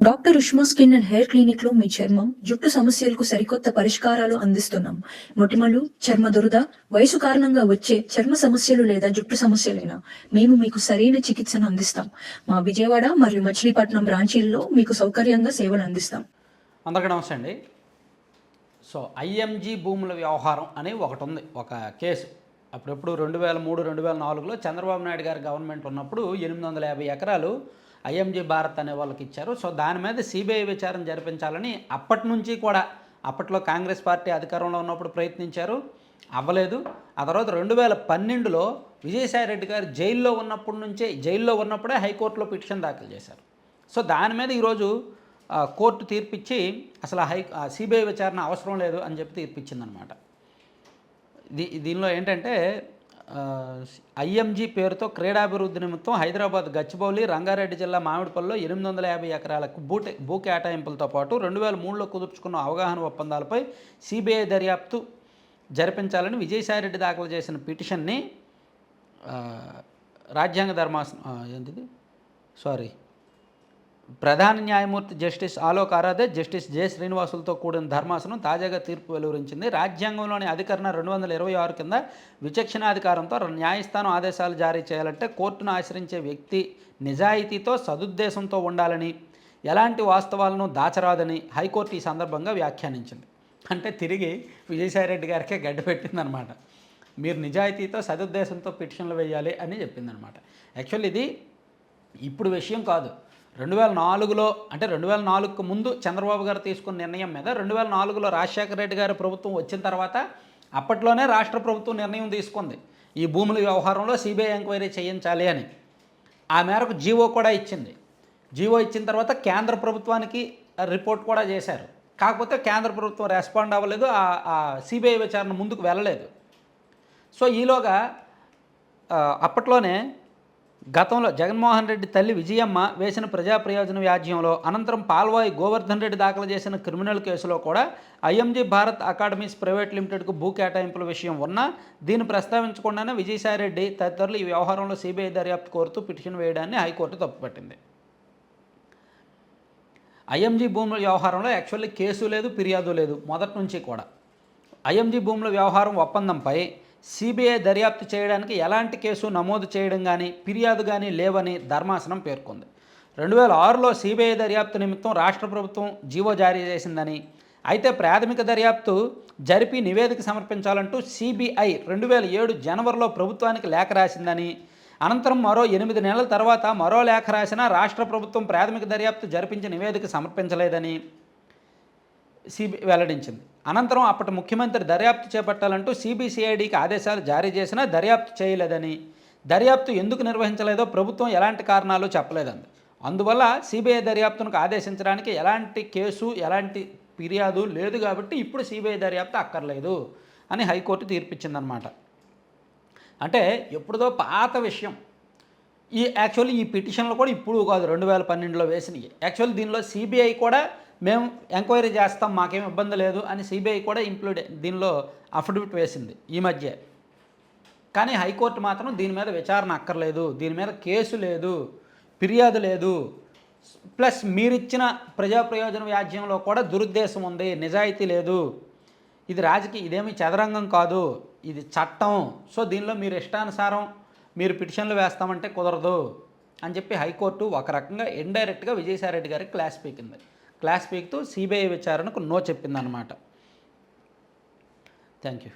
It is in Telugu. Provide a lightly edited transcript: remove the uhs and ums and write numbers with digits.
Doctor Ushma skin and hair clinic లో మీ చర్మం జుట్టు సమస్యలకు సరికొత్త పరిష్కారాలు అందిస్తున్నాం. మొటిమలు, చర్మ దురద, వయసు కారణంగా వచ్చే చర్మ సమస్యలు లేదా జుట్టు సమస్యలైనా మేము మీకు సరైన చికిత్సను అందిస్తాం. మా విజయవాడ మరియు మచిలీపట్నం బ్రాంచీల్లో మీకు సౌకర్యంగా సేవలు అందిస్తాం. అందరికీ నమస్తే అండి. సో ఐఎంజీ భూముల వ్యవహారం అని ఒకటి ఉంది, ఒక కేసు. అప్పుడెప్పుడు 2003, 2004లో చంద్రబాబు నాయుడు గారి గవర్నమెంట్ ఉన్నప్పుడు 850 ఎకరాలు ఐఎంజీ భారత్ అనే వాళ్ళకి ఇచ్చారు. సో దాని మీద సిబిఐ విచారణ జరిపించాలని అప్పటి నుంచి కూడా, అప్పట్లో కాంగ్రెస్ పార్టీ అధికారంలో ఉన్నప్పుడు ప్రయత్నించారు, అవ్వలేదు. ఆ తర్వాత 2012లో విజయసాయిరెడ్డి గారు జైల్లో ఉన్నప్పుడే హైకోర్టులో పిటిషన్ దాఖలు చేశారు. సో దాని మీద ఈరోజు కోర్టు తీర్పిచ్చి అసలు సిబిఐ విచారణ అవసరం లేదు అని చెప్పి తీర్పిచ్చిందనమాట. దీనిలో ఏంటంటే ఐఎంజీ పేరుతో క్రీడాభివృద్ధి నిమిత్తం హైదరాబాద్, గచ్చిబౌలి, రంగారెడ్డి జిల్లా మామిడిపల్లిలో 850 ఎకరాలకు భూ కేటాయింపులతో పాటు 2003లో కుదుర్చుకున్న అవగాహన ఒప్పందాలపై సిబిఐ దర్యాప్తు జరిపించాలని విజయసాయిరెడ్డి దాఖలు చేసిన పిటిషన్ని రాజ్యాంగ ప్రధాన న్యాయమూర్తి justice Alok Aradhe, justice J శ్రీనివాసులతో కూడిన ధర్మాసనం తాజాగా తీర్పు వెలువరించింది. రాజ్యాంగంలోని అధికరణ 226 కింద విచక్షణాధికారంతో న్యాయస్థానం ఆదేశాలు జారీ చేయాలంటే కోర్టును ఆశ్రయించే వ్యక్తి నిజాయితీతో, సదుద్దేశంతో ఉండాలని, ఎలాంటి వాస్తవాలను దాచరాదని హైకోర్టు ఈ సందర్భంగా వ్యాఖ్యానించింది. అంటే తిరిగి విజయసాయిరెడ్డి గారికే గడ్డ పెట్టిందనమాట. మీరు నిజాయితీతో, సదుద్దేశంతో పిటిషన్లు వేయాలి అని చెప్పిందనమాట. యాక్చువల్లీ ఇది ఇప్పుడు విషయం కాదు. 2004లో, అంటే 2004కు ముందు చంద్రబాబు గారు తీసుకున్న నిర్ణయం మీద 2004లో రాజశేఖర రెడ్డి గారి ప్రభుత్వం వచ్చిన తర్వాత అప్పట్లోనే రాష్ట్ర ప్రభుత్వం నిర్ణయం తీసుకుంది, ఈ భూముల వ్యవహారంలో సిబిఐ ఎంక్వైరీ చేయించాలి అని. ఆ మేరకు జీవో కూడా ఇచ్చింది. జీవో ఇచ్చిన తర్వాత కేంద్ర ప్రభుత్వానికి రిపోర్ట్ కూడా చేశారు. కాకపోతే కేంద్ర ప్రభుత్వం రెస్పాండ్ అవ్వలేదు, ఆ సిబిఐ విచారణ ముందుకు వెళ్ళలేదు. సో ఈలోగా అప్పట్లోనే గతంలో జగన్మోహన్ రెడ్డి తల్లి విజయమ్మ వేసిన ప్రజా ప్రయోజన వ్యాజ్యంలో, అనంతరం పాల్వాయి గోవర్ధన్ రెడ్డి దాఖలు చేసిన క్రిమినల్ కేసులో కూడా ఐఎంజీ భారత్ అకాడమీస్ ప్రైవేట్ లిమిటెడ్కు భూ కేటాయింపుల విషయం ఉన్నా దీన్ని ప్రస్తావించకుండానే విజయసాయిరెడ్డి తదితరులు ఈ వ్యవహారంలో సిబిఐ దర్యాప్తు కోరుతూ పిటిషన్ వేయడాన్ని హైకోర్టు తప్పుపట్టింది. ఐఎంజీ భూముల వ్యవహారంలో యాక్చువల్లీ కేసు లేదు, ఫిర్యాదు లేదు మొదటి నుంచి కూడా. ఐఎంజీ భూముల వ్యవహారం ఒప్పందంపై సిబిఐ దర్యాప్తు చేయడానికి ఎలాంటి కేసు నమోదు చేయడం కానీ, ఫిర్యాదు కానీ లేవని ధర్మాసనం పేర్కొంది. 2006లో సిబిఐ దర్యాప్తు నిమిత్తం రాష్ట్ర ప్రభుత్వం జీవో జారీ చేసిందని, అయితే ప్రాథమిక దర్యాప్తు జరిపి నివేదిక సమర్పించాలంటూ సిబిఐ 2007 జనవరిలో ప్రభుత్వానికి లేఖ రాసిందని, అనంతరం మరో 8 నెలల తర్వాత మరో లేఖ రాసినా రాష్ట్ర ప్రభుత్వం ప్రాథమిక దర్యాప్తు జరిపించి నివేదిక సమర్పించలేదని సిబిఐ వెల్లడించింది. అనంతరం అప్పటి ముఖ్యమంత్రి దర్యాప్తు చేపట్టాలంటూ సిబిసిఐడికి ఆదేశాలు జారీ చేసినా దర్యాప్తు చేయలేదని, దర్యాప్తు ఎందుకు నిర్వహించలేదో ప్రభుత్వం ఎలాంటి కారణాలు చెప్పలేదండి. అందువల్ల సిబిఐ దర్యాప్తునికి ఆదేశించడానికి ఎలాంటి కేసు, ఎలాంటి ఫిర్యాదు లేదు కాబట్టి ఇప్పుడు సిబిఐ దర్యాప్తు అక్కర్లేదు అని హైకోర్టు తీర్పిచ్చిందనమాట. అంటే ఎప్పుడుదో పాత విషయం. యాక్చువల్లీ ఈ పిటిషన్లు కూడా ఇప్పుడు కాదు, 2012లో వేసినవి. యాక్చువల్లీ దీనిలో సిబిఐ కూడా మేము ఎంక్వైరీ చేస్తాం, మాకేం ఇబ్బంది లేదు అని సిబిఐ కూడా దీనిలో అఫిడవిట్ వేసింది ఈ మధ్య. కానీ హైకోర్టు మాత్రం దీని మీద విచారణ అక్కర్లేదు, దీని మీద కేసు లేదు, ఫిర్యాదు లేదు, ప్లస్ మీరిచ్చిన ప్రజా ప్రయోజన వ్యాజ్యంలో కూడా దురుద్దేశం ఉంది, నిజాయితీ లేదు, ఇది ఇదేమీ చదరంగం కాదు, ఇది చట్టం. సో దీనిలో మీరు ఇష్టానుసారం మీరు పిటిషన్లు వేస్తామంటే కుదరదు అని చెప్పి హైకోర్టు ఒక రకంగా ఇండైరెక్ట్గా విజయసాయిరెడ్డి గారికి క్లాస్ పీకుతూ సిబిఐ విచారణకు నో చెప్పిందనమాట. Thank you.